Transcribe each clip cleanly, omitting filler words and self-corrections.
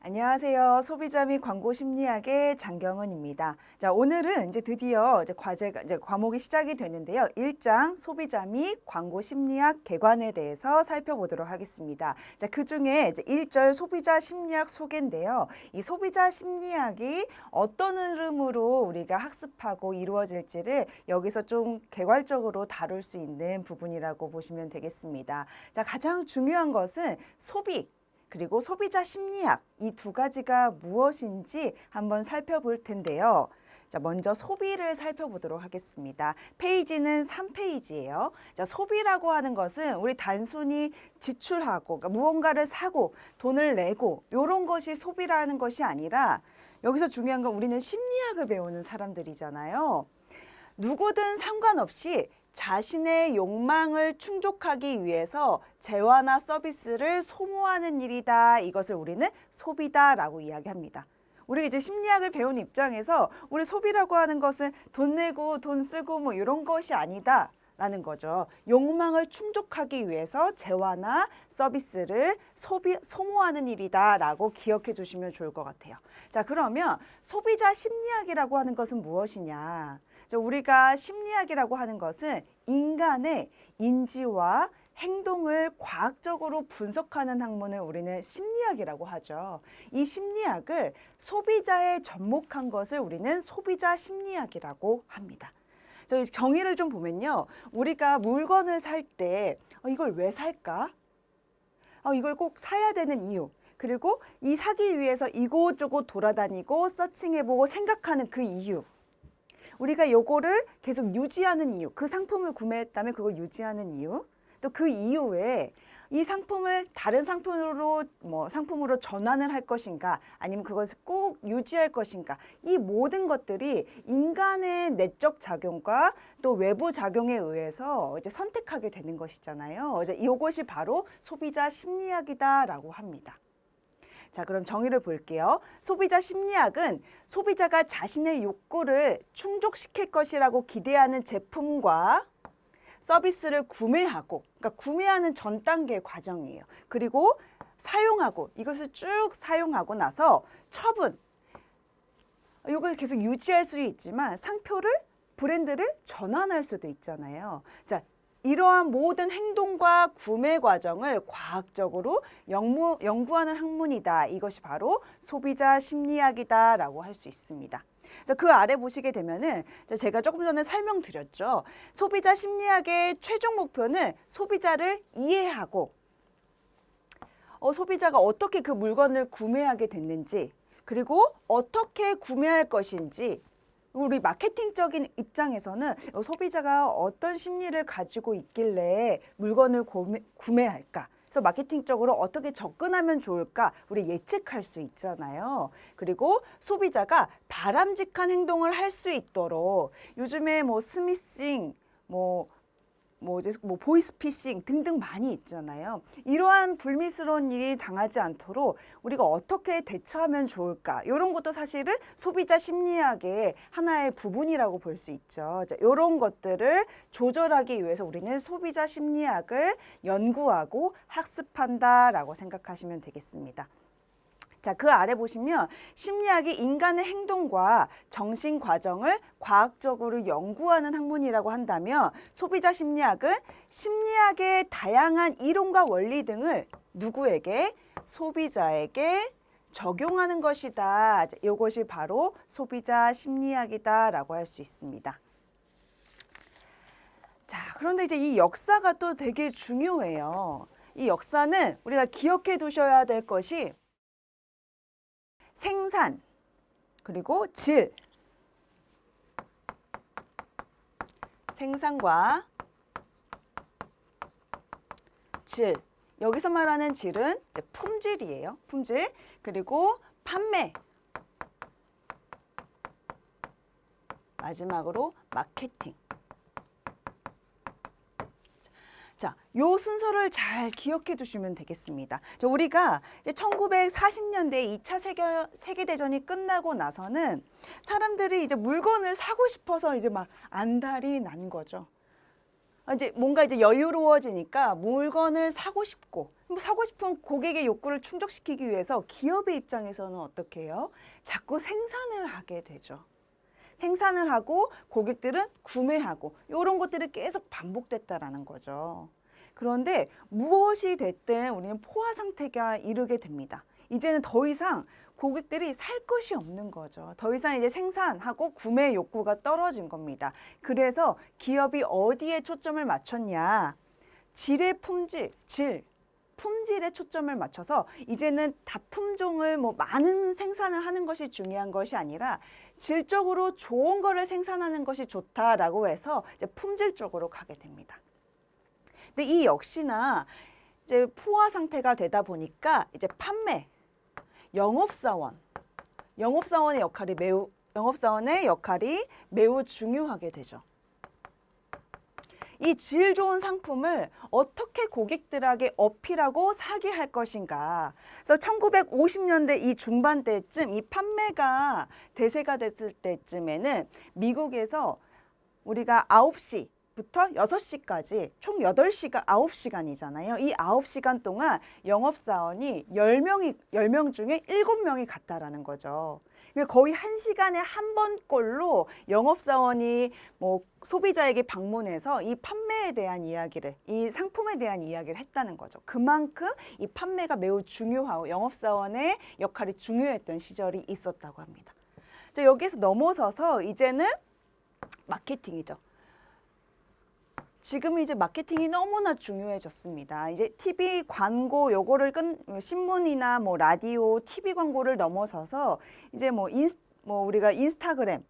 안녕하세요. 소비자 및 광고 심리학의 장경은입니다. 자, 오늘은 이제 드디어 과목이 시작이 되는데요. 1장 소비자 및 광고 심리학 개관에 대해서 살펴보도록 하겠습니다. 자, 그중에 이제 1절 소비자 심리학 소개인데요. 이 소비자 심리학이 어떤 흐름으로 우리가 학습하고 이루어질지를 여기서 좀 개괄적으로 다룰 수 있는 부분이라고 보시면 되겠습니다. 자, 가장 중요한 것은 소비 그리고 소비자 심리학 이 두 가지가 무엇인지 한번 살펴볼 텐데요. 자, 먼저 소비를 살펴보도록 하겠습니다. 페이지는 3페이지예요. 자, 소비라고 하는 것은 우리 단순히 지출하고 그러니까 무언가를 사고 돈을 내고 이런 것이 소비라는 것이 아니라 여기서 중요한 건 우리는 심리학을 배우는 사람들이잖아요. 누구든 상관없이 자신의 욕망을 충족하기 위해서 재화나 서비스를 소모하는 일이다. 이것을 우리는 소비다라고 이야기합니다. 우리가 이제 심리학을 배우는 입장에서 우리 소비라고 하는 것은 돈 내고 돈 쓰고 뭐 이런 것이 아니다. 라는 거죠. 욕망을 충족하기 위해서 재화나 서비스를 소모하는 일이다라고 기억해 주시면 좋을 것 같아요. 자, 그러면 소비자 심리학이라고 하는 것은 무엇이냐? 우리가 심리학이라고 하는 것은 인간의 인지와 행동을 과학적으로 분석하는 학문을 우리는 심리학이라고 하죠. 이 심리학을 소비자에 접목한 것을 우리는 소비자 심리학이라고 합니다. 저희 정의를 좀 보면요. 우리가 물건을 살 때 이걸 왜 살까? 이걸 꼭 사야 되는 이유. 그리고 이 사기 위해서 이곳저곳 돌아다니고 서칭해보고 생각하는 그 이유. 우리가 요거를 계속 유지하는 이유, 그 상품을 구매했다면 그걸 유지하는 이유, 또 그 이후에 이 상품을 다른 상품으로 전환을 할 것인가, 아니면 그것을 꼭 유지할 것인가, 이 모든 것들이 인간의 내적 작용과 또 외부 작용에 의해서 이제 선택하게 되는 것이잖아요. 이제 이것이 바로 소비자 심리학이다라고 합니다. 자, 그럼 정의를 볼게요. 소비자 심리학은 소비자가 자신의 욕구를 충족시킬 것이라고 기대하는 제품과 서비스를 구매하고, 그러니까 구매하는 전 단계의 과정이에요. 그리고 사용하고, 이것을 쭉 사용하고 나서 처분, 이걸 계속 유지할 수 있지만 브랜드를 전환할 수도 있잖아요. 자, 이러한 모든 행동과 구매 과정을 과학적으로 연구하는 학문이다. 이것이 바로 소비자 심리학이다라고 할 수 있습니다. 그래서 그 아래 보시게 되면은 제가 조금 전에 설명드렸죠. 소비자 심리학의 최종 목표는 소비자를 이해하고 소비자가 어떻게 그 물건을 구매하게 됐는지 그리고 어떻게 구매할 것인지 우리 마케팅적인 입장에서는 소비자가 어떤 심리를 가지고 있길래 물건을 구매할까? 그래서 마케팅적으로 어떻게 접근하면 좋을까? 우리 예측할 수 있잖아요. 그리고 소비자가 바람직한 행동을 할 수 있도록 요즘에 스미싱, 보이스피싱 등등 많이 있잖아요. 이러한 불미스러운 일이 당하지 않도록 우리가 어떻게 대처하면 좋을까? 이런 것도 사실은 소비자 심리학의 하나의 부분이라고 볼 수 있죠. 이런 것들을 조절하기 위해서 우리는 소비자 심리학을 연구하고 학습한다라고 생각하시면 되겠습니다. 자, 그 아래 보시면 심리학이 인간의 행동과 정신 과정을 과학적으로 연구하는 학문이라고 한다면 소비자 심리학은 심리학의 다양한 이론과 원리 등을 누구에게? 소비자에게 적용하는 것이다. 이것이 바로 소비자 심리학이다라고 할 수 있습니다. 자, 그런데 이제 이 역사가 또 되게 중요해요. 이 역사는 우리가 기억해 두셔야 될 것이 생산, 그리고 질. 생산과 질. 여기서 말하는 질은 품질이에요. 품질. 그리고 판매. 마지막으로 마케팅. 자, 요 순서를 잘 기억해 두시면 되겠습니다. 우리가 이제 1940년대 2차 세계대전이 끝나고 나서는 사람들이 이제 물건을 사고 싶어서 이제 막 안달이 난 거죠. 이제 뭔가 이제 여유로워지니까 물건을 사고 싶고 뭐 사고 싶은 고객의 욕구를 충족시키기 위해서 기업의 입장에서는 어떻게 해요? 자꾸 생산을 하게 되죠. 생산을 하고 고객들은 구매하고 이런 것들이 계속 반복됐다라는 거죠. 그런데 무엇이 됐든 우리는 포화 상태가 이르게 됩니다. 이제는 더 이상 고객들이 살 것이 없는 거죠. 더 이상 이제 생산하고 구매 욕구가 떨어진 겁니다. 그래서 기업이 어디에 초점을 맞췄냐? 질의 품질, 품질에 초점을 맞춰서 이제는 다품종을 뭐 많은 생산을 하는 것이 중요한 것이 아니라 질적으로 좋은 거를 생산하는 것이 좋다라고 해서 이제 품질 쪽으로 가게 됩니다. 근데 이 역시나 이제 포화 상태가 되다 보니까 이제 판매, 영업사원의 역할이 매우 중요하게 되죠. 이 질 좋은 상품을 어떻게 고객들에게 어필하고 사게 할 것인가. 그래서 1950년대 이 중반 때쯤 이 판매가 대세가 됐을 때쯤에는 미국에서 우리가 9시부터 6시까지 총 8시간, 9시간이잖아요. 이 9시간 동안 영업사원이 10명 중에 7명이 갔다라는 거죠. 거의 1시간에 한 번꼴로 영업사원이 뭐 소비자에게 방문해서 이 판매에 대한 이야기를, 이 상품에 대한 이야기를 했다는 거죠. 그만큼 이 판매가 매우 중요하고 영업사원의 역할이 중요했던 시절이 있었다고 합니다. 자, 여기에서 넘어서서 이제는 마케팅이죠. 지금 이제 마케팅이 너무나 중요해졌습니다. 이제 TV 광고 요거를 신문이나 뭐 라디오, TV 광고를 넘어서서 이제 우리가 인스타그램,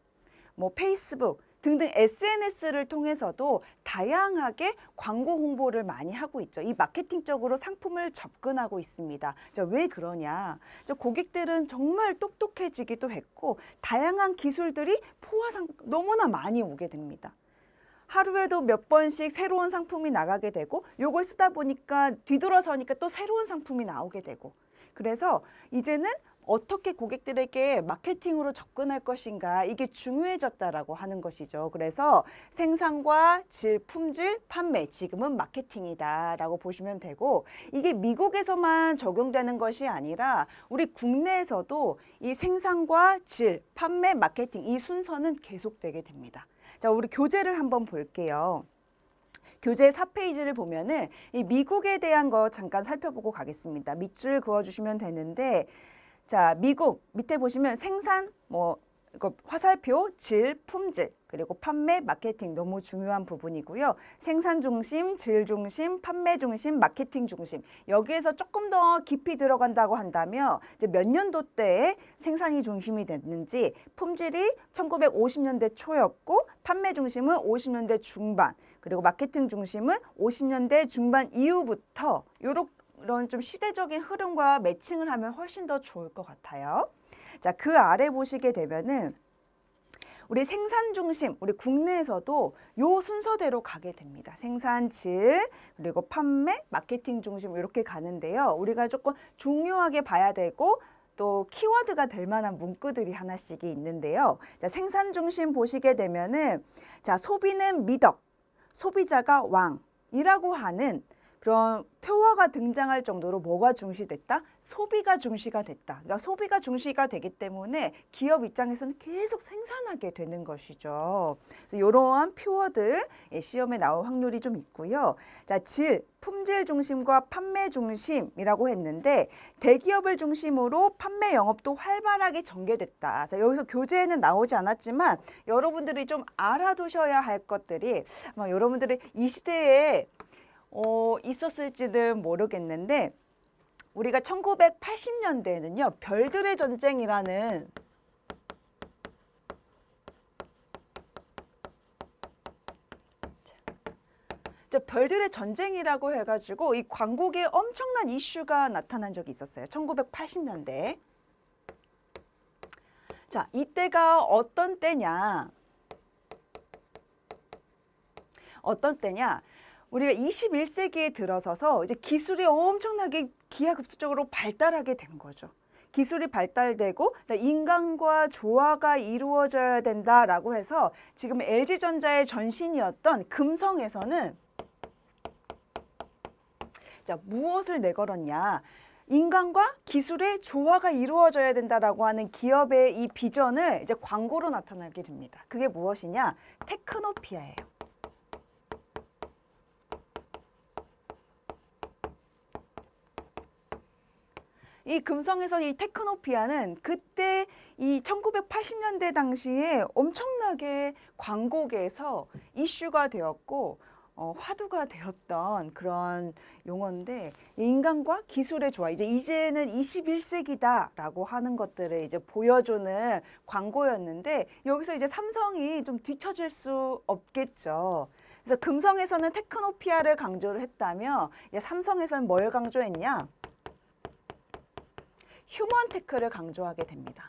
뭐 페이스북 등등 SNS를 통해서도 다양하게 광고 홍보를 많이 하고 있죠. 이 마케팅적으로 상품을 접근하고 있습니다. 자, 왜 그러냐? 고객들은 정말 똑똑해지기도 했고 다양한 기술들이 너무나 많이 오게 됩니다. 하루에도 몇 번씩 새로운 상품이 나가게 되고 요걸 쓰다 보니까 뒤돌아서니까 또 새로운 상품이 나오게 되고 그래서 이제는 어떻게 고객들에게 마케팅으로 접근할 것인가 이게 중요해졌다라고 하는 것이죠. 그래서 생산과 질, 품질, 판매 지금은 마케팅이다라고 보시면 되고 이게 미국에서만 적용되는 것이 아니라 우리 국내에서도 이 생산과 질, 판매, 마케팅 이 순서는 계속되게 됩니다. 자, 우리 교재를 한번 볼게요. 교재 4페이지를 보면은 이 미국에 대한 거 잠깐 살펴보고 가겠습니다. 밑줄 그어주시면 되는데, 자, 미국 밑에 보시면 생산, 이거 화살표, 질, 품질, 그리고 판매, 마케팅 너무 중요한 부분이고요. 생산 중심, 질 중심, 판매 중심, 마케팅 중심. 여기에서 조금 더 깊이 들어간다고 한다면 이제 몇 년도 때에 생산이 중심이 됐는지 품질이 1950년대 초였고 판매 중심은 50년대 중반, 그리고 마케팅 중심은 50년대 중반 이후부터 이런 좀 시대적인 흐름과 매칭을 하면 훨씬 더 좋을 것 같아요. 자, 그 아래 보시게 되면은 우리 생산 중심, 우리 국내에서도 요 순서대로 가게 됩니다. 생산, 질, 그리고 판매, 마케팅 중심 이렇게 가는데요. 우리가 조금 중요하게 봐야 되고 또 키워드가 될 만한 문구들이 하나씩이 있는데요. 자, 생산 중심 보시게 되면은 자, 소비는 미덕, 소비자가 왕이라고 하는 그런 표어가 등장할 정도로 뭐가 중시됐다? 소비가 중시가 됐다. 그러니까 소비가 중시가 되기 때문에 기업 입장에서는 계속 생산하게 되는 것이죠. 그래서 이러한 표어들 시험에 나올 확률이 좀 있고요. 자, 질, 품질 중심과 판매 중심이라고 했는데 대기업을 중심으로 판매 영업도 활발하게 전개됐다. 그래서 여기서 교재에는 나오지 않았지만 여러분들이 좀 알아두셔야 할 것들이 아마 여러분들이 이 시대에 있었을지는 모르겠는데 우리가 1980년대에는요. 별들의 전쟁이라는 별들의 전쟁이라고 해가지고 이 광고계에 엄청난 이슈가 나타난 적이 있었어요. 1980년대. 자, 이때가 어떤 때냐? 우리가 21세기에 들어서서 이제 기술이 엄청나게 기하급수적으로 발달하게 된 거죠. 기술이 발달되고 인간과 조화가 이루어져야 된다라고 해서 지금 LG전자의 전신이었던 금성에서는 자, 무엇을 내걸었냐? 인간과 기술의 조화가 이루어져야 된다라고 하는 기업의 이 비전을 이제 광고로 나타나게 됩니다. 그게 무엇이냐? 테크노피아예요. 이 금성에서 이 테크노피아는 그때 이 1980년대 당시에 엄청나게 광고계에서 이슈가 되었고 화두가 되었던 그런 용어인데 인간과 기술의 조화, 이제는 21세기다라고 하는 것들을 이제 보여주는 광고였는데 여기서 이제 삼성이 좀 뒤처질 수 없겠죠. 그래서 금성에서는 테크노피아를 강조를 했다면 삼성에서는 뭘 강조했냐? 휴먼테크를 강조하게 됩니다.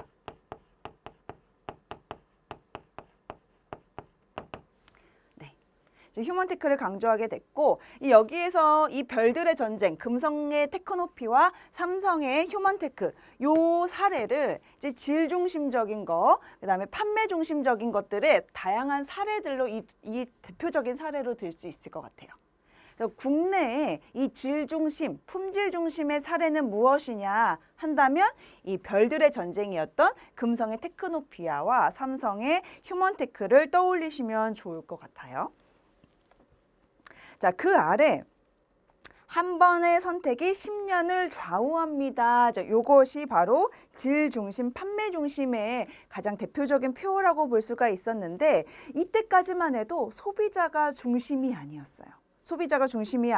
휴먼테크를 강조하게 됐고 여기에서 이 별들의 전쟁, 금성의 테크노피와 삼성의 휴먼테크 요 사례를 이제 질 중심적인 거, 그다음에 판매 중심적인 것들의 다양한 사례들로 이 대표적인 사례로 들 수 있을 것 같아요. 그래서 국내에 이 질 중심, 품질 중심의 사례는 무엇이냐 한다면 이 별들의 전쟁이었던 금성의 테크노피아와 삼성의 휴먼테크를 떠올리시면 좋을 것 같아요. 자, 그 아래 한 번의 선택이 10년을 좌우합니다. 자, 요것이 바로 질 중심, 판매 중심의 가장 대표적인 표어라고 볼 수가 있었는데 이때까지만 해도 소비자가 중심이 아니었어요. 소비자가 중심이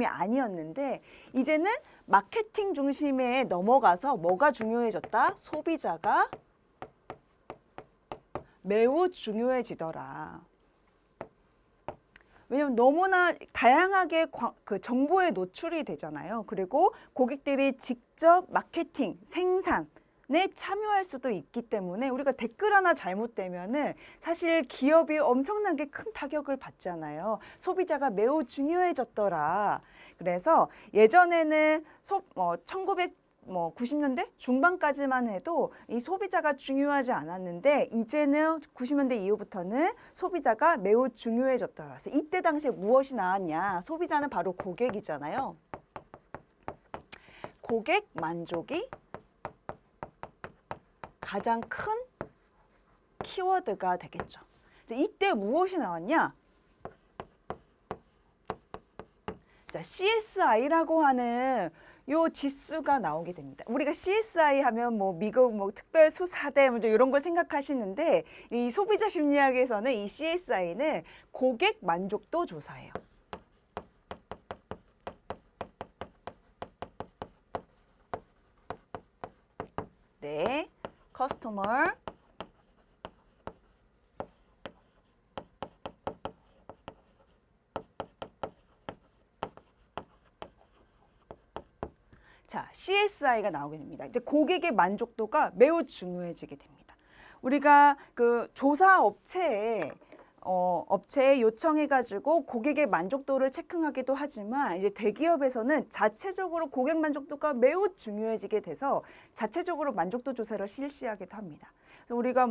아니었는데 이제는 마케팅 중심에 넘어가서 뭐가 중요해졌다? 소비자가 매우 중요해지더라. 왜냐면 너무나 다양하게 그 정보에 노출이 되잖아요. 그리고 고객들이 직접 마케팅, 생산에 참여할 수도 있기 때문에 우리가 댓글 하나 잘못되면은 사실 기업이 엄청나게 큰 타격을 받잖아요. 소비자가 매우 중요해졌더라. 그래서 예전에는 1990년대 중반까지만 해도 이 소비자가 중요하지 않았는데 이제는 90년대 이후부터는 소비자가 매우 중요해졌더라. 그래서 이때 당시에 무엇이 나왔냐? 소비자는 바로 고객이잖아요. 고객 만족이 가장 큰 키워드가 되겠죠. 이때 무엇이 나왔냐? 자, CSI라고 하는 요 지수가 나오게 됩니다. 우리가 CSI 하면 미국 특별수사대 이런 걸 생각하시는데 이 소비자 심리학에서는 이 CSI는 고객 만족도 조사예요. 네, 커스터머 자, CSI가 나오게 됩니다. 이제 고객의 만족도가 매우 중요해지게 됩니다. 우리가 그 조사 업체에 요청해가지고 고객의 만족도를 체크하기도 하지만 이제 대기업에서는 자체적으로 고객 만족도가 매우 중요해지게 돼서 자체적으로 만족도 조사를 실시하기도 합니다. 그래서 우리가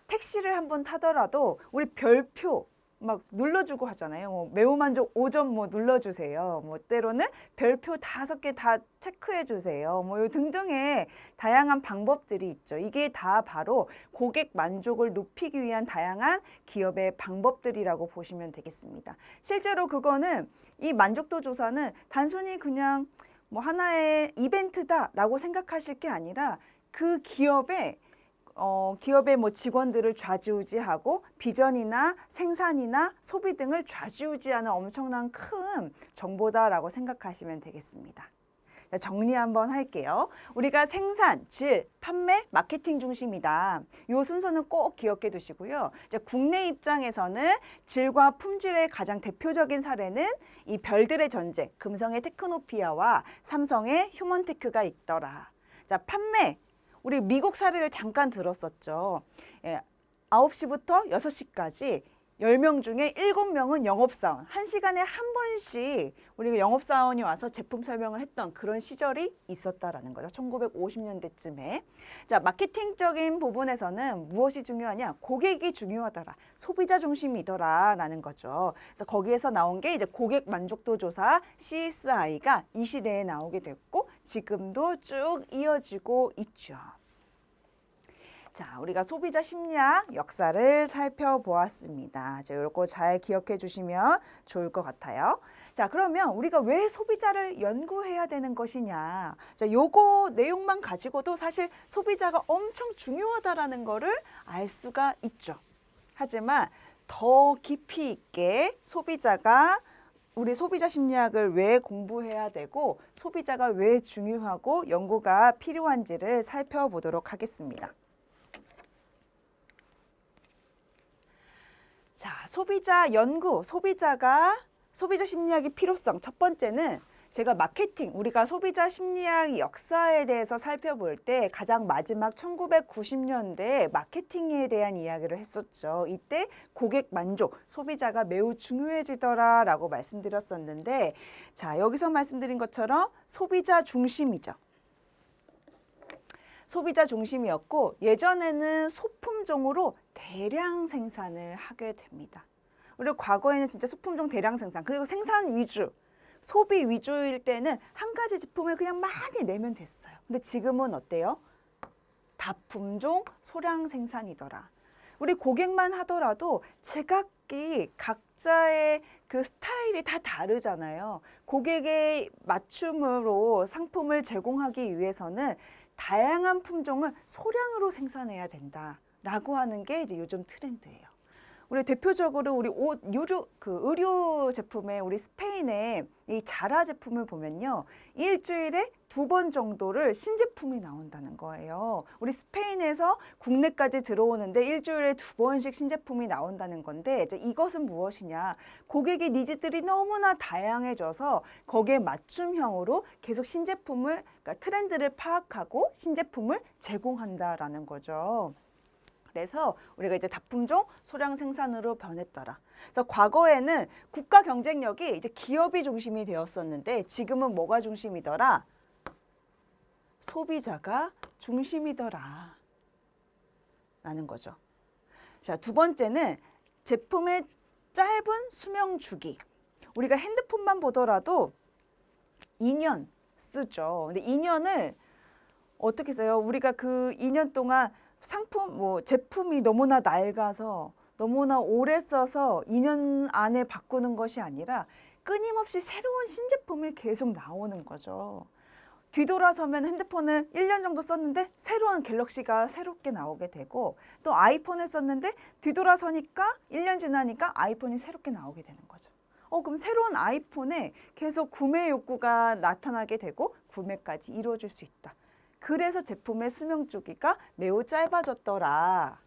택시를 한번 타더라도 우리 별표 막 눌러주고 하잖아요. 매우 만족 5점 눌러주세요. 때로는 별표 5개 다 체크해주세요. 등등의 다양한 방법들이 있죠. 이게 다 바로 고객 만족을 높이기 위한 다양한 기업의 방법들이라고 보시면 되겠습니다. 실제로 그거는 이 만족도 조사는 단순히 그냥 하나의 이벤트다라고 생각하실 게 아니라 그 기업의 직원들을 좌지우지하고 비전이나 생산이나 소비 등을 좌지우지하는 엄청난 큰 정보다라고 생각하시면 되겠습니다. 정리 한번 할게요. 우리가 생산, 질, 판매, 마케팅 중심이다. 이 순서는 꼭 기억해 두시고요. 국내 입장에서는 질과 품질의 가장 대표적인 사례는 이 별들의 전쟁, 금성의 테크노피아와 삼성의 휴먼테크가 있더라. 자, 판매. 우리 미국 사례를 잠깐 들었었죠. 9시부터 6시까지 10명 중에 7명은 영업사원. 1시간에 한 번씩 우리가 영업사원이 와서 제품 설명을 했던 그런 시절이 있었다라는 거죠. 1950년대쯤에. 자, 마케팅적인 부분에서는 무엇이 중요하냐? 고객이 중요하더라. 소비자 중심이더라라는 거죠. 그래서 거기에서 나온 게 이제 고객 만족도 조사 CSI가 이 시대에 나오게 됐고 지금도 쭉 이어지고 있죠. 자, 우리가 소비자 심리학 역사를 살펴보았습니다. 자, 요거 잘 기억해 주시면 좋을 것 같아요. 자, 그러면 우리가 왜 소비자를 연구해야 되는 것이냐? 자, 요거 내용만 가지고도 사실 소비자가 엄청 중요하다라는 거를 알 수가 있죠. 하지만 더 깊이 있게 우리 소비자 심리학을 왜 공부해야 되고 소비자가 왜 중요하고 연구가 필요한지를 살펴보도록 하겠습니다. 자, 소비자 연구, 소비자 심리학의 필요성. 첫 번째는 제가 우리가 소비자 심리학 역사에 대해서 살펴볼 때 가장 마지막 1990년대 마케팅에 대한 이야기를 했었죠. 이때 고객 만족, 소비자가 매우 중요해지더라라고 말씀드렸었는데, 자, 여기서 말씀드린 것처럼 소비자 중심이죠. 소비자 중심이었고 예전에는 소품종으로 대량 생산을 하게 됩니다. 그리고 과거에는 진짜 소품종 대량 생산, 그리고 생산 위주, 소비 위주일 때는 한 가지 제품을 그냥 많이 내면 됐어요. 근데 지금은 어때요? 다품종 소량 생산이더라. 우리 고객만 하더라도 제각기 각자의 그 스타일이 다 다르잖아요. 고객의 맞춤으로 상품을 제공하기 위해서는 다양한 품종을 소량으로 생산해야 된다라고 하는 게 이제 요즘 트렌드예요. 우리 대표적으로 우리 의류 제품에 우리 스페인의 이 자라 제품을 보면요. 일주일에 2번 정도를 신제품이 나온다는 거예요. 우리 스페인에서 국내까지 들어오는데 일주일에 2번씩 신제품이 나온다는 건데 이제 이것은 무엇이냐. 고객의 니즈들이 너무나 다양해져서 거기에 맞춤형으로 계속 그러니까 트렌드를 파악하고 신제품을 제공한다라는 거죠. 그래서 우리가 이제 다품종 소량 생산으로 변했더라. 그래서 과거에는 국가 경쟁력이 이제 기업이 중심이 되었었는데 지금은 뭐가 중심이더라? 소비자가 중심이더라. 라는 거죠. 자, 두 번째는 제품의 짧은 수명 주기. 우리가 핸드폰만 보더라도 2년 쓰죠. 근데 2년을 어떻게 써요? 우리가 그 2년 동안 제품이 너무나 낡아서 너무나 오래 써서 2년 안에 바꾸는 것이 아니라 끊임없이 새로운 신제품이 계속 나오는 거죠. 뒤돌아서면 핸드폰을 1년 정도 썼는데 새로운 갤럭시가 새롭게 나오게 되고 또 아이폰을 썼는데 뒤돌아서니까 1년 지나니까 아이폰이 새롭게 나오게 되는 거죠. 그럼 새로운 아이폰에 계속 구매 욕구가 나타나게 되고 구매까지 이루어질 수 있다. 그래서 제품의 수명 주기가 매우 짧아졌더라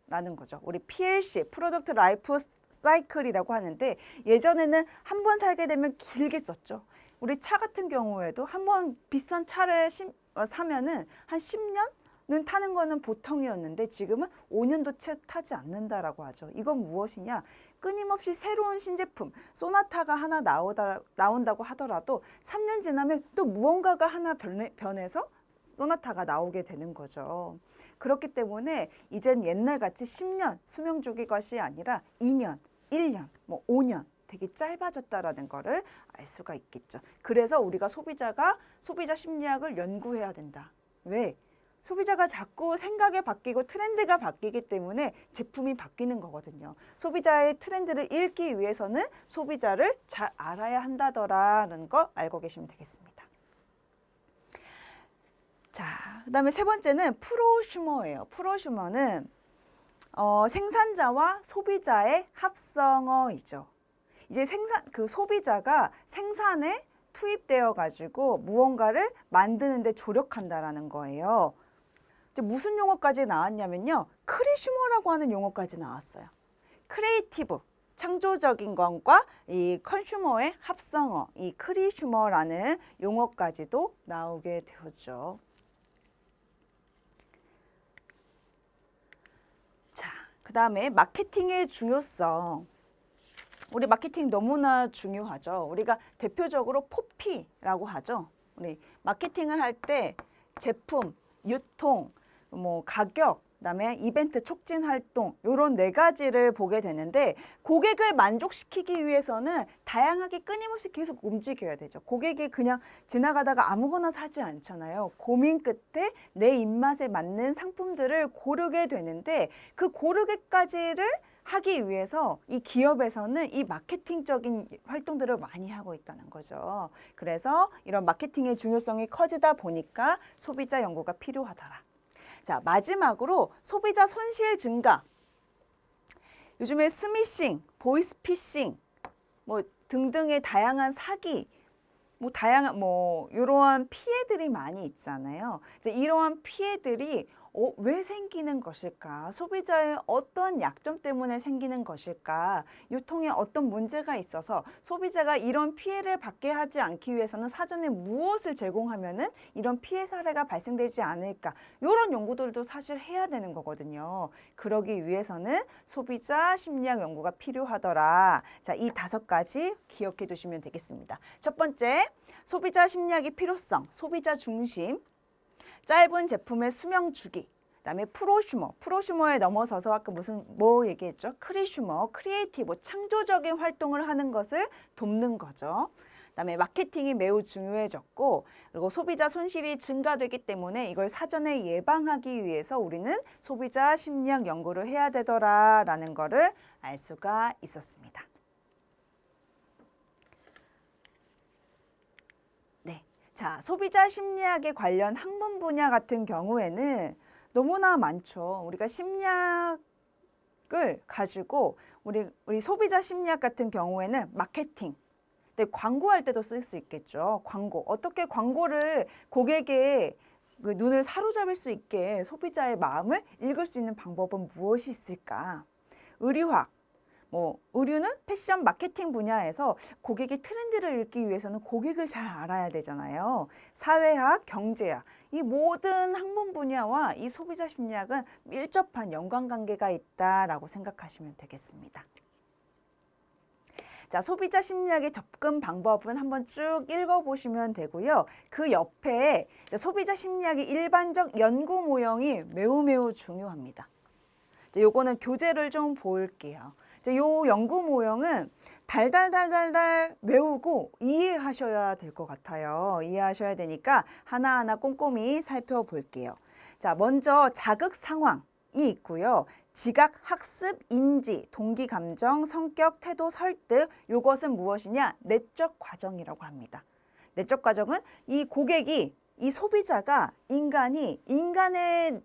라는 거죠. 우리 PLC, 프로덕트 라이프 사이클이라고 하는데 예전에는 한 번 살게 되면 길게 썼죠. 우리 차 같은 경우에도 한 번 비싼 차를 사면은 한 10년은 타는 거는 보통이었는데 지금은 5년도 채 타지 않는다라고 하죠. 이건 무엇이냐? 끊임없이 새로운 신제품, 소나타가 하나 나온다고 하더라도 3년 지나면 또 무언가가 하나 변해서 소나타가 나오게 되는 거죠. 그렇기 때문에 이젠 옛날같이 10년 수명 주기 것이 아니라 2년, 1년, 5년 되게 짧아졌다라는 거를 알 수가 있겠죠. 그래서 우리가 소비자 심리학을 연구해야 된다. 왜? 소비자가 자꾸 생각이 바뀌고 트렌드가 바뀌기 때문에 제품이 바뀌는 거거든요. 소비자의 트렌드를 읽기 위해서는 소비자를 잘 알아야 한다더라는 거 알고 계시면 되겠습니다. 자, 그다음에 세 번째는 프로슈머예요. 프로슈머는 생산자와 소비자의 합성어이죠. 이제 소비자가 생산에 투입되어 가지고 무언가를 만드는 데 조력한다라는 거예요. 이제 무슨 용어까지 나왔냐면요. 크리슈머라고 하는 용어까지 나왔어요. 크리에이티브, 창조적인 것과 이 컨슈머의 합성어, 이 크리슈머라는 용어까지도 나오게 되었죠. 그다음에 마케팅의 중요성. 우리 마케팅 너무나 중요하죠. 우리가 대표적으로 포피라고 하죠. 우리 마케팅을 할 때 제품, 유통, 뭐 가격, 그다음에 이벤트 촉진 활동 요런 네 가지를 보게 되는데 고객을 만족시키기 위해서는 다양하게 끊임없이 계속 움직여야 되죠. 고객이 그냥 지나가다가 아무거나 사지 않잖아요. 고민 끝에 내 입맛에 맞는 상품들을 고르게 되는데 그 고르기까지를 하기 위해서 이 기업에서는 이 마케팅적인 활동들을 많이 하고 있다는 거죠. 그래서 이런 마케팅의 중요성이 커지다 보니까 소비자 연구가 필요하더라. 자, 마지막으로 소비자 손실 증가. 요즘에 스미싱, 보이스피싱, 뭐 등등의 다양한 사기, 뭐 다양한 이러한 피해들이 많이 있잖아요. 이제 이러한 피해들이 왜 생기는 것일까? 소비자의 어떤 약점 때문에 생기는 것일까? 유통에 어떤 문제가 있어서 소비자가 이런 피해를 받게 하지 않기 위해서는 사전에 무엇을 제공하면은 이런 피해 사례가 발생되지 않을까? 이런 연구들도 사실 해야 되는 거거든요. 그러기 위해서는 소비자 심리학 연구가 필요하더라. 자, 이 5가지 기억해 두시면 되겠습니다. 첫 번째, 소비자 심리학의 필요성, 소비자 중심. 짧은 제품의 수명 주기, 그다음에 프로슈머에 넘어서서 아까 뭐 얘기했죠? 크리슈머, 크리에이티브, 창조적인 활동을 하는 것을 돕는 거죠. 그다음에 마케팅이 매우 중요해졌고 그리고 소비자 손실이 증가되기 때문에 이걸 사전에 예방하기 위해서 우리는 소비자 심리학 연구를 해야 되더라라는 거를 알 수가 있었습니다. 자, 소비자 심리학에 관련 학문 분야 같은 경우에는 너무나 많죠. 우리가 심리학을 가지고 우리 소비자 심리학 같은 경우에는 마케팅, 근데 광고할 때도 쓸 수 있겠죠. 광고. 어떻게 광고를 고객의 그 눈을 사로잡을 수 있게 소비자의 마음을 읽을 수 있는 방법은 무엇이 있을까? 의류학. 의류는 패션 마케팅 분야에서 고객의 트렌드를 읽기 위해서는 고객을 잘 알아야 되잖아요. 사회학, 경제학, 이 모든 학문 분야와 이 소비자 심리학은 밀접한 연관관계가 있다라고 생각하시면 되겠습니다. 자, 소비자 심리학의 접근 방법은 한번 쭉 읽어보시면 되고요. 그 옆에 소비자 심리학의 일반적 연구 모형이 매우 중요합니다. 요거는 교재를 좀 볼게요. 요 연구 모형은 달달달달달 외우고 이해하셔야 될 것 같아요. 이해하셔야 되니까 하나하나 꼼꼼히 살펴볼게요. 자, 먼저 자극 상황이 있고요. 지각, 학습, 인지, 동기, 감정, 성격, 태도, 설득. 요것은 무엇이냐? 내적 과정이라고 합니다. 내적 과정은 이 고객이 이 소비자가 인간의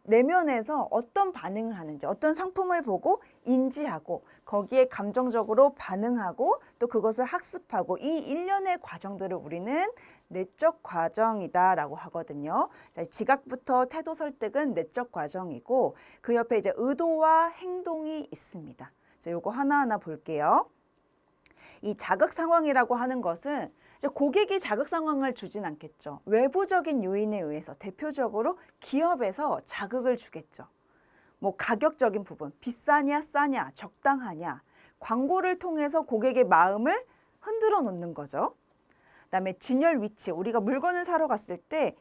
내면에서 어떤 반응을 하는지, 어떤 상품을 보고 인지하고 거기에 감정적으로 반응하고 또 그것을 학습하고 이 일련의 과정들을 우리는 내적 과정이다라고 하거든요. 자, 지각부터 태도 설득은 내적 과정이고 그 옆에 이제 의도와 행동이 있습니다. 자, 요거 하나하나 볼게요. 이 자극 상황이라고 하는 것은 고객이 자극 상황을 주진 않겠죠. 외부적인 요인에 의해서 대표적으로 기업에서 자극을 주겠죠. 가격적인 부분, 비싸냐 싸냐 적당하냐 광고를 통해서 고객의 마음을 흔들어 놓는 거죠. 그다음에 진열 위치, 우리가 물건을 사러 갔을 때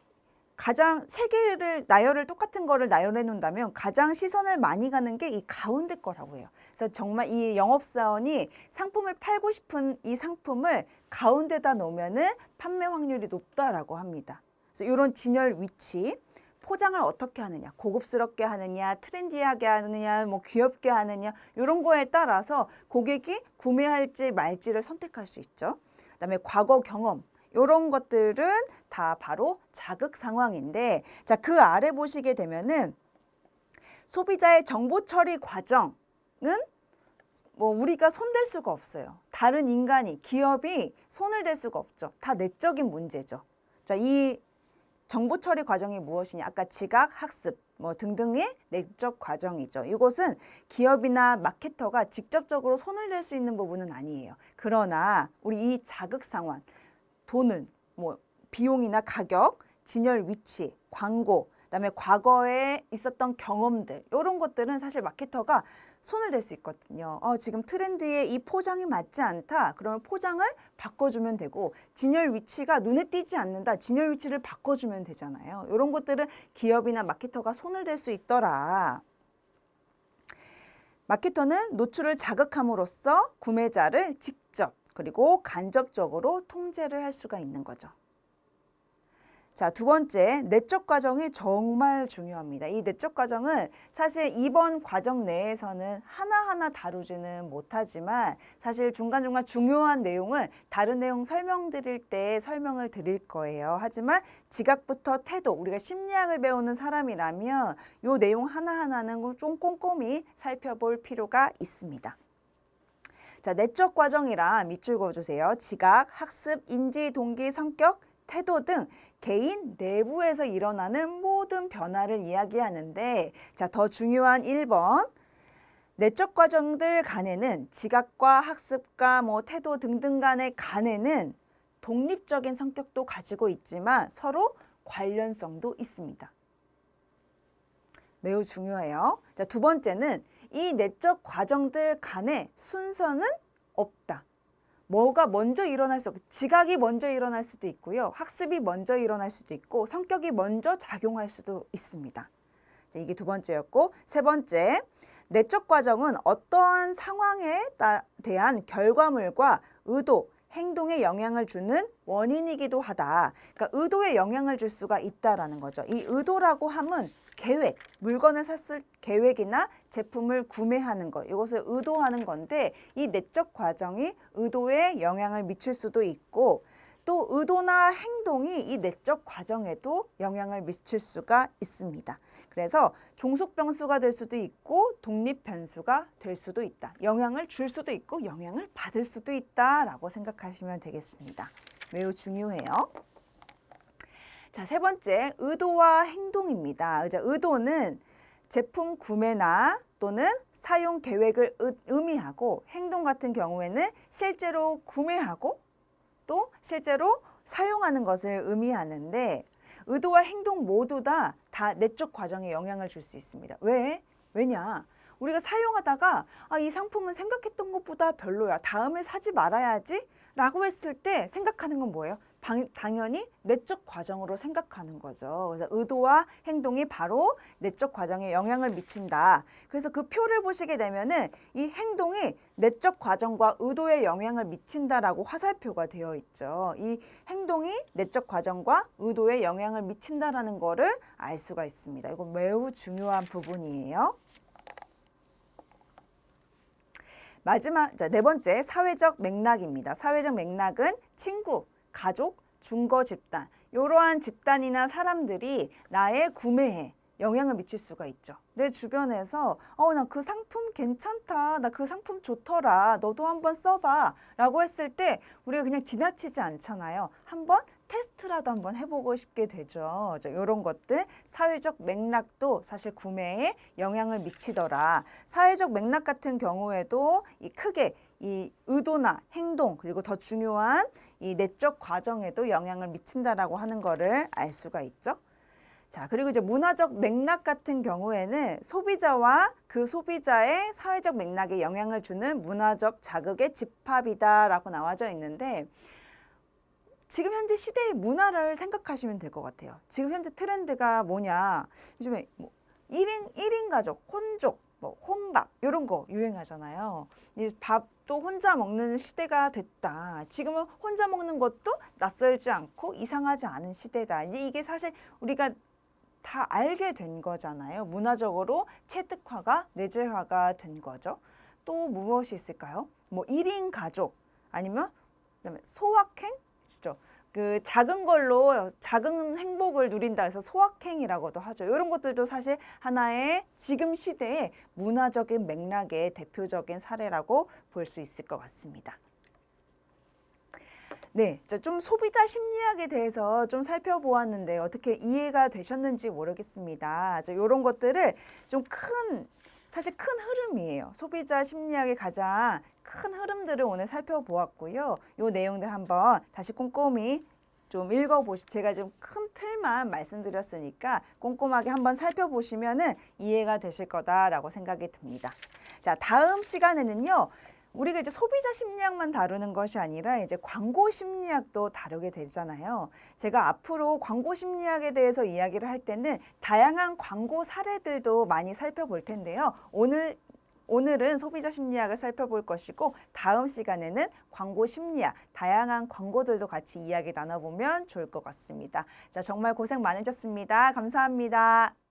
가장 세 개를 나열을 똑같은 거를 나열해 놓는다면 가장 시선을 많이 가는 게 이 가운데 거라고 해요. 그래서 정말 이 영업사원이 상품을 팔고 싶은 이 상품을 가운데다 놓으면은 판매 확률이 높다라고 합니다. 그래서 이런 진열 위치, 포장을 어떻게 하느냐, 고급스럽게 하느냐, 트렌디하게 하느냐, 귀엽게 하느냐 이런 거에 따라서 고객이 구매할지 말지를 선택할 수 있죠. 그다음에 과거 경험. 이런 것들은 다 바로 자극 상황인데, 자, 그 아래 보시게 되면은 소비자의 정보 처리 과정은 우리가 손댈 수가 없어요. 다른 인간이, 기업이 손을 댈 수가 없죠. 다 내적인 문제죠. 자, 이 정보 처리 과정이 무엇이냐? 아까 지각, 학습 등등의 내적 과정이죠. 이것은 기업이나 마케터가 직접적으로 손을 댈 수 있는 부분은 아니에요. 그러나 우리 이 자극 상황, 돈은 비용이나 가격, 진열 위치, 광고, 그다음에 과거에 있었던 경험들 이런 것들은 사실 마케터가 손을 댈 수 있거든요. 지금 트렌드에 이 포장이 맞지 않다. 그러면 포장을 바꿔주면 되고 진열 위치가 눈에 띄지 않는다. 진열 위치를 바꿔주면 되잖아요. 이런 것들은 기업이나 마케터가 손을 댈 수 있더라. 마케터는 노출을 자극함으로써 구매자를 직접 그리고 간접적으로 통제를 할 수가 있는 거죠. 자, 두 번째, 내적 과정이 정말 중요합니다. 이 내적 과정은 사실 이번 과정 내에서는 하나하나 다루지는 못하지만 사실 중간중간 중요한 내용은 다른 내용 설명드릴 때 설명을 드릴 거예요. 하지만 지각부터 태도, 우리가 심리학을 배우는 사람이라면 이 내용 하나하나는 좀 꼼꼼히 살펴볼 필요가 있습니다. 자, 내적 과정이라 밑줄 그어주세요. 지각, 학습, 인지, 동기, 성격, 태도 등 개인 내부에서 일어나는 모든 변화를 이야기하는데 자, 더 중요한 1번 내적 과정들 간에는 지각과 학습과 태도 등등 간에는 독립적인 성격도 가지고 있지만 서로 관련성도 있습니다. 매우 중요해요. 자, 두 번째는 이 내적 과정들 간에 순서는 없다. 뭐가 먼저 일어날 수 없고 지각이 먼저 일어날 수도 있고요. 학습이 먼저 일어날 수도 있고 성격이 먼저 작용할 수도 있습니다. 자, 이게 두 번째였고 세 번째, 내적 과정은 어떠한 상황에 대한 결과물과 의도, 행동에 영향을 주는 원인이기도 하다. 그러니까 의도에 영향을 줄 수가 있다라는 거죠. 이 의도라고 함은 계획, 물건을 샀을 계획이나 제품을 구매하는 것, 이것을 의도하는 건데 이 내적 과정이 의도에 영향을 미칠 수도 있고 또 의도나 행동이 이 내적 과정에도 영향을 미칠 수가 있습니다. 그래서 종속 변수가 될 수도 있고 독립 변수가 될 수도 있다. 영향을 줄 수도 있고 영향을 받을 수도 있다라고 생각하시면 되겠습니다. 매우 중요해요. 자, 세 번째, 의도와 행동입니다. 의도는 제품 구매나 또는 사용 계획을 의미하고 행동 같은 경우에는 실제로 구매하고 또 실제로 사용하는 것을 의미하는데 의도와 행동 모두 다 내적 과정에 영향을 줄 수 있습니다. 왜냐? 우리가 사용하다가 이 상품은 생각했던 것보다 별로야. 다음에 사지 말아야지 라고 했을 때 생각하는 건 뭐예요? 당연히 내적 과정으로 생각하는 거죠. 그래서 의도와 행동이 바로 내적 과정에 영향을 미친다. 그래서 그 표를 보시게 되면은 이 행동이 내적 과정과 의도에 영향을 미친다라고 화살표가 되어 있죠. 이 행동이 내적 과정과 의도에 영향을 미친다라는 거를 알 수가 있습니다. 이거 매우 중요한 부분이에요. 마지막, 네 번째, 사회적 맥락입니다. 사회적 맥락은 친구, 가족, 중거 집단, 이러한 집단이나 사람들이 나의 구매에 영향을 미칠 수가 있죠. 내 주변에서 나 그 상품 괜찮다. 나 그 상품 좋더라. 너도 한번 써봐. 라고 했을 때 우리가 그냥 지나치지 않잖아요. 한번 테스트라도 한번 해보고 싶게 되죠. 이런 것들 사회적 맥락도 사실 구매에 영향을 미치더라. 사회적 맥락 같은 경우에도 크게 이 의도나 행동 그리고 더 중요한 이 내적 과정에도 영향을 미친다라고 하는 거를 알 수가 있죠. 자, 그리고 이제 문화적 맥락 같은 경우에는 소비자와 그 소비자의 사회적 맥락에 영향을 주는 문화적 자극의 집합이다라고 나와져 있는데 지금 현재 시대의 문화를 생각하시면 될 것 같아요. 지금 현재 트렌드가 뭐냐? 요즘에 1인 가족, 혼족, 혼밥 이런 거 유행하잖아요. 밥도 혼자 먹는 시대가 됐다. 지금은 혼자 먹는 것도 낯설지 않고 이상하지 않은 시대다. 이게 사실 우리가 다 알게 된 거잖아요. 문화적으로 체득화가 내재화가 된 거죠. 또 무엇이 있을까요? 1인 가족 아니면 그다음에 소확행? 그 작은 걸로 작은 행복을 누린다 해서 소확행이라고도 하죠. 이런 것들도 사실 하나의 지금 시대의 문화적인 맥락의 대표적인 사례라고 볼 수 있을 것 같습니다. 네, 좀 소비자 심리학에 대해서 좀 살펴보았는데 어떻게 이해가 되셨는지 모르겠습니다. 이런 것들을 좀 사실 큰 흐름이에요. 소비자 심리학의 가장 큰 흐름들을 오늘 살펴보았고요. 이 내용들 한번 다시 꼼꼼히 좀 읽어보시, 제가 좀 큰 틀만 말씀드렸으니까 꼼꼼하게 한번 살펴보시면은 이해가 되실 거다라고 생각이 듭니다. 자, 다음 시간에는요. 우리가 이제 소비자 심리학만 다루는 것이 아니라 이제 광고 심리학도 다루게 되잖아요. 제가 앞으로 광고 심리학에 대해서 이야기를 할 때는 다양한 광고 사례들도 많이 살펴볼 텐데요. 오늘은 소비자 심리학을 살펴볼 것이고 다음 시간에는 광고 심리학, 다양한 광고들도 같이 이야기 나눠보면 좋을 것 같습니다. 자, 정말 고생 많으셨습니다. 감사합니다.